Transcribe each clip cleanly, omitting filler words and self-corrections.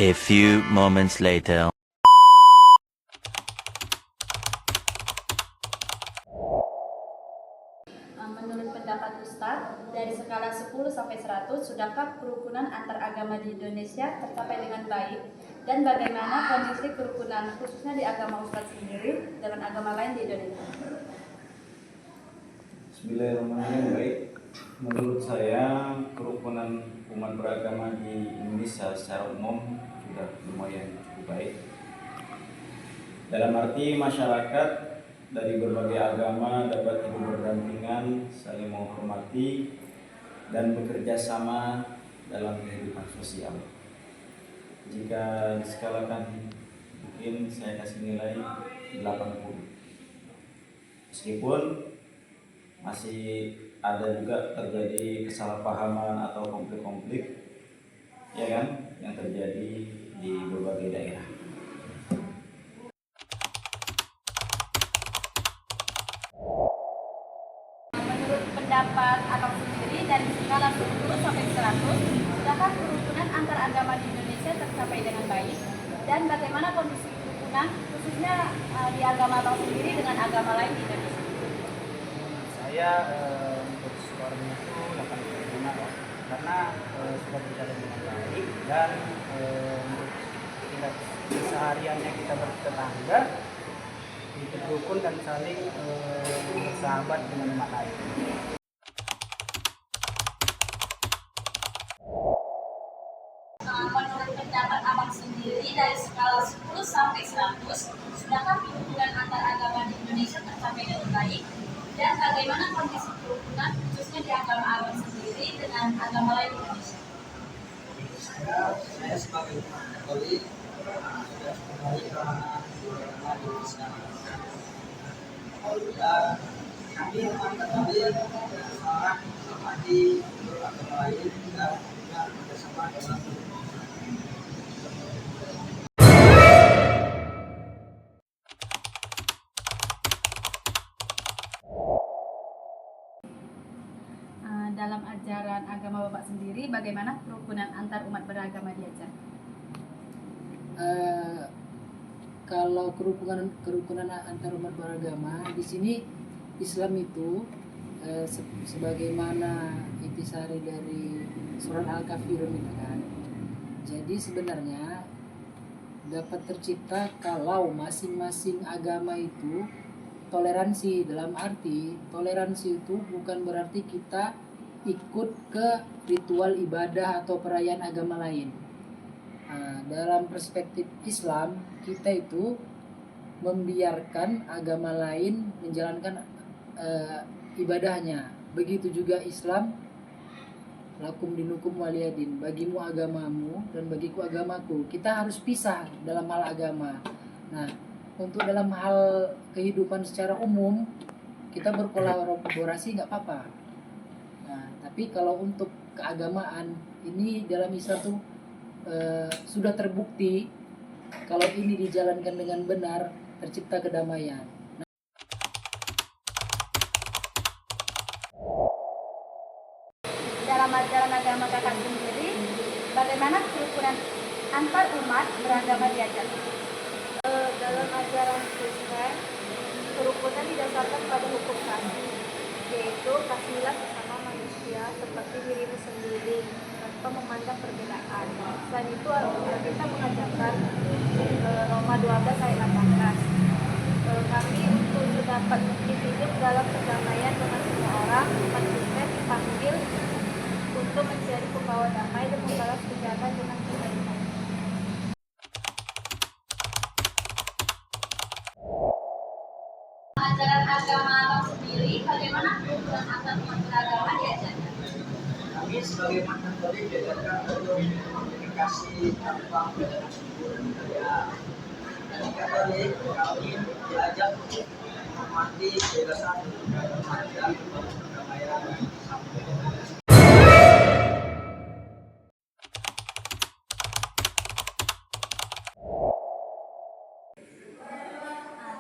A few moments later. Menurut pendapat Ustadz, dari skala 10 sampai 100, sudahkah kerukunan antar agama di Indonesia tercapai dengan baik? Dan bagaimana kondisi kerukunan khususnya di agama Ustadz sendiri dengan agama lain di Indonesia? Bismillahirrahmanirrahim. Baik, menurut saya kerukunan umat beragama di Indonesia secara umum sudah lumayan cukup baik. Dalam arti masyarakat dari berbagai agama dapat hidup berdampingan, saling menghormati, dan bekerja sama dalam kehidupan sosial. Jika diskalakan, mungkin saya kasih nilai 80. Meskipun masih ada juga terjadi kesalahpahaman atau konflik-konflik, ya kan, yang terjadi di berbagai daerah. Menurut pendapat Abang sendiri, dari skala 10 sampai 100, sudahkah kerukunan antar agama di Indonesia tercapai dengan baik? Dan bagaimana kondisi kerukunan khususnya di agama Abang sendiri dengan agama lain di Indonesia? Saya untuk skornya itu 85 ya, karena sudah berjalan dengan baik dan untuk tindak kesehariannya kita bertetangga itu rukun dan saling bersahabat dengan umat lain. Menurut pendapat Abang sendiri, dari skala 10 sampai 100, sudahkah kerukunan antar agama di Indonesia tercapai dengan baik? Dan bagaimana kondisi kerukunan khususnya di agama Abang sendiri dengan agama lain di Indonesia? Saya sebagai umat Katolik sudah kembali ke agama di Islam. Alhamdulillah, kami umat Katolik sangat menghormati agama lain dan juga bersama dengan Dalam ajaran agama Bapak sendiri, bagaimana kerukunan antar umat beragama diajar? Kalau kerukunan antar umat beragama di sini, Islam itu sebagaimana intisari dari surat Al-Kafirun itu kan. Jadi sebenarnya dapat tercipta kalau masing-masing agama itu toleransi. Dalam arti toleransi itu bukan berarti kita ikut ke ritual ibadah atau perayaan agama lain. Dalam perspektif Islam, kita itu membiarkan agama lain menjalankan ibadahnya. Begitu juga Islam, lakum dinukum waliyadin, bagimu agamamu dan bagiku agamaku. Kita harus pisah dalam hal agama. Nah, untuk dalam hal kehidupan secara umum kita berkolaborasi nggak apa-apa. Nah, tapi kalau untuk keagamaan ini dalam Islam tuh sudah terbukti kalau ini dijalankan dengan benar tercipta kedamaian. Dalam ajaran agama Kakak sendiri, bagaimana kerukunan antar umat beragama diajar? Dalam ajaran Kristen, kerukunan didasarkan pada hukum kasih, yaitu kasihlah sesama manusia seperti dirimu sendiri tanpa memandang perbedaan. Selain itu, kita mengajarkan Roma 12 ayat 18. Kami untuk dapat hidup dalam perdamaian dengan semua orang, umat Kristen dipanggil untuk menjadi pembawa damai dan membalas kejahatan dengan kebaikan. Ajaran agama Abang sendiri, bagaimana kerukunan antar umat beragama diajarkan? kami sebagai umat Katolik diajarkan untuk komunikasi tanpa perbedaan suku dan budaya. Di Katolik kami diajak untuk menghormati kebebasan beragama dan perdamaian.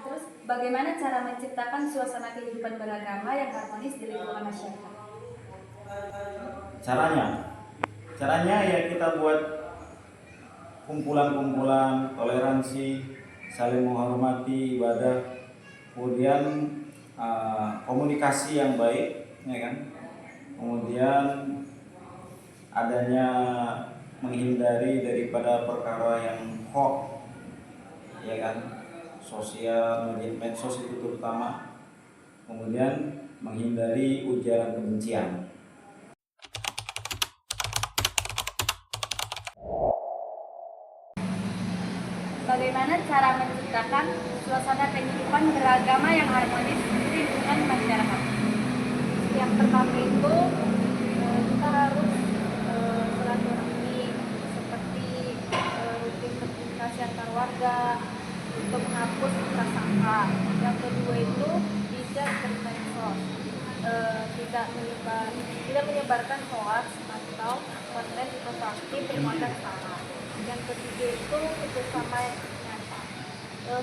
Terus bagaimana cara menciptakan suasana kehidupan beragama yang harmonis di lingkungan masyarakat? Caranya ya kita buat kumpulan-kumpulan toleransi, saling menghormati ibadah, kemudian komunikasi yang baik, ya kan? Kemudian adanya menghindari daripada perkara yang hoax, ya kan? Sosial media, medsos itu terutama. Kemudian menghindari ujaran kebencian. Bagaimana cara menciptakan suasana kehidupan beragama yang harmonis di lingkungan masyarakat? Yang pertama itu kita harus silaturahmi seperti rutin komunikasi antar warga untuk menghapus prasangka. Yang kedua itu bijak bermedsos, tidak menyebarkan hoax atau konten infografis bermuatan salah. Yang ketiga itu kerjasama nyata,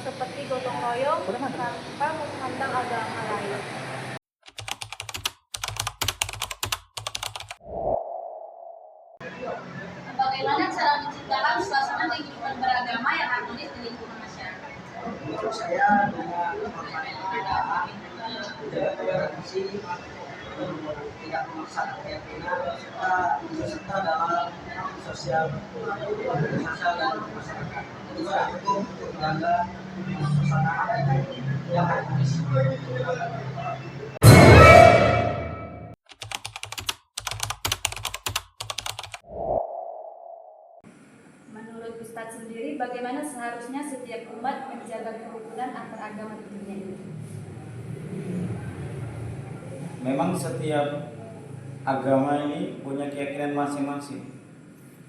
seperti gotong royong tanpa memandang agama lain. Bagaimana cara menciptakan suasana kehidupan beragama yang harmonis di lingkungan masyarakat? Menurut saya dengan menghormati perbedaan, menjaga toleransi, tidak memaksakan keyakinan, serta dalam sosial dan masyarakat. Itu sudah cukup untuk menjaga suasana yang harmonis. Menurut Ustadz sendiri, bagaimana seharusnya setiap umat menjaga kerukunan antar agama di dunia ini? Memang setiap agama ini punya keyakinan masing-masing,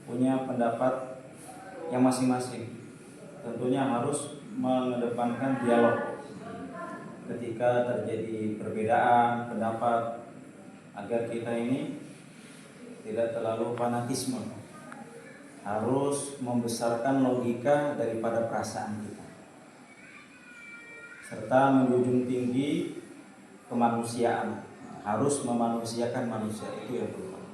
punya pendapat yang masing-masing. Tentunya harus mengedepankan dialog ketika terjadi perbedaan pendapat agar kita ini tidak terlalu fanatisme. Harus membesarkan logika daripada perasaan kita, serta menjunjung tinggi kemanusiaan. Harus memanusiakan manusia, itu yang pertama.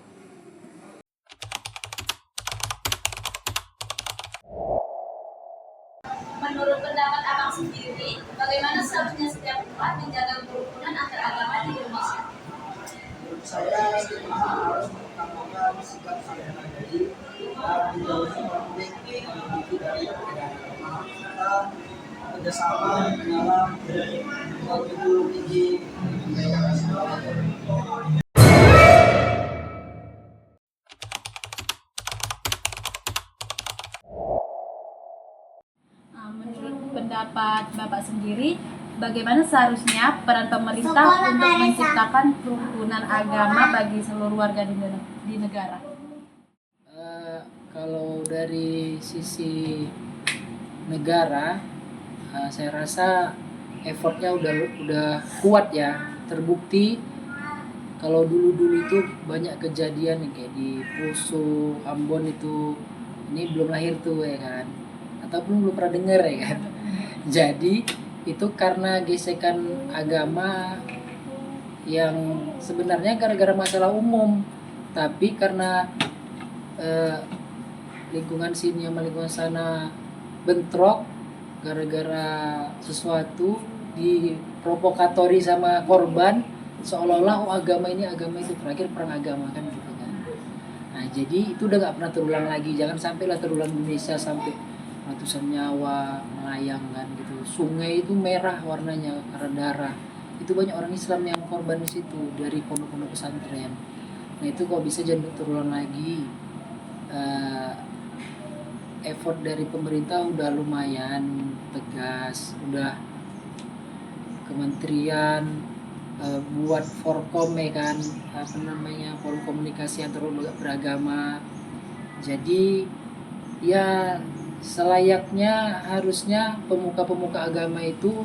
Menurut pendapat Abang sendiri, bagaimana seharusnya setiap umat menjaga kerukunan antar agama di Indonesia? Menurut saya kita harus mengutamakan sikap saling menghargai dan menjauhi konflik dari perbedaan agama, serta kerjasama dalam menjunjung tinggi kebaikan Islam. Menurut pendapat Bapak sendiri, bagaimana seharusnya peran pemerintah untuk menciptakan kerukunan agama bagi seluruh warga di negara? Kalau dari sisi negara, saya rasa effortnya udah kuat ya, terbukti. Kalau dulu itu banyak kejadian nih, kayak di Poso, Ambon itu, ini belum lahir tuh ya kan, ataupun belum pernah dengar ya kan. Jadi itu karena gesekan agama yang sebenarnya gara-gara masalah umum, tapi karena lingkungan sini sama lingkungan sana bentrok gara-gara sesuatu, diprovokatori sama korban, seolah-olah agama itu terakhir perang agama kan gitu kan. Nah jadi itu udah nggak pernah terulang lagi, jangan sampailah terulang Indonesia sampai ratusan nyawa melayang kan gitu. Sungai itu merah warnanya karena darah. Itu banyak orang Islam yang korban di situ dari pondok-pondok pesantren. Nah itu kok bisa jangan terulang lagi. Effort dari pemerintah udah lumayan tegas, udah kementerian buat forkom ya kan, forum komunikasi antar beragama. Jadi ya selayaknya harusnya pemuka-pemuka agama itu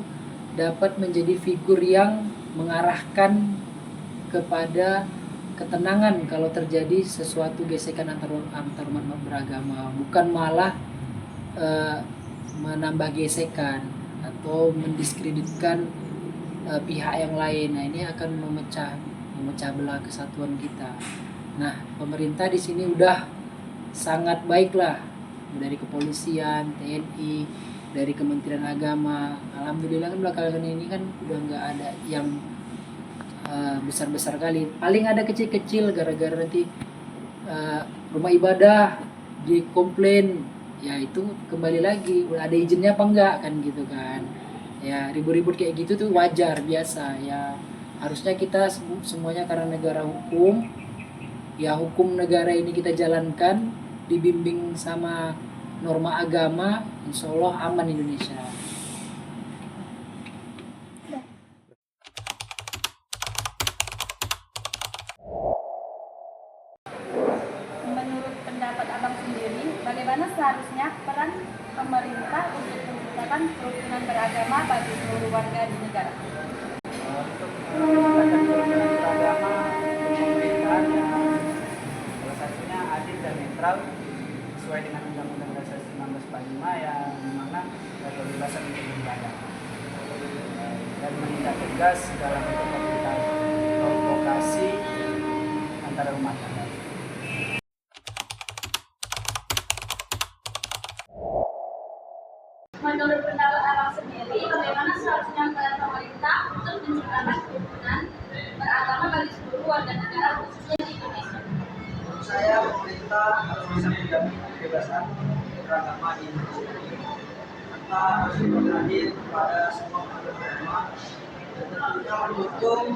dapat menjadi figur yang mengarahkan kepada ketenangan kalau terjadi sesuatu gesekan antar umat beragama, bukan malah menambah gesekan atau mendiskreditkan pihak yang lain. Nah ini akan memecah belah kesatuan kita. Nah pemerintah di sini udah sangat baik lah dari kepolisian, TNI, dari Kementerian Agama. Alhamdulillah kan belakangan ini kan udah nggak ada yang besar-besar kali. Paling ada kecil-kecil gara-gara nanti rumah ibadah dikomplain, ya itu kembali lagi ada izinnya apa enggak kan gitu kan. Ya ribut-ribut kayak gitu tuh wajar biasa ya. Harusnya kita semuanya karena negara hukum, ya hukum negara ini kita jalankan dibimbing sama norma agama, insya Allah aman Indonesia. Menurut pendapat Abang sendiri, bagaimana seharusnya peran pemerintah untuk menciptakan kerukunan beragama bagi seluruh warga di negara? Untuk menciptakan kerukunan beragama untuk pemerintahan yang salah satunya adil dan netral sesuai dengan Undang-Undang Dasar 1945 yang dimana kebebasan untuk beribadah dan menindak tegas dalam bentuk provokasi antara umat tangga. Menurut pendapat Abang sendiri, bagaimana seharusnya peran pemerintah untuk menciptakan kerukunan beragama bagi seluruh warga negara khususnya di Indonesia? Menurut saya pemerintah harus bisa menjamin kebebasan beragama di Indonesia. Serta harus adil kepada semua agama dan tentunya mendukung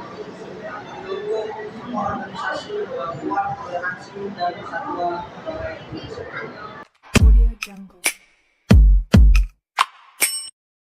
semua organisasi membuat toleransi dan persatuan negara Indonesia. Audio Jungle.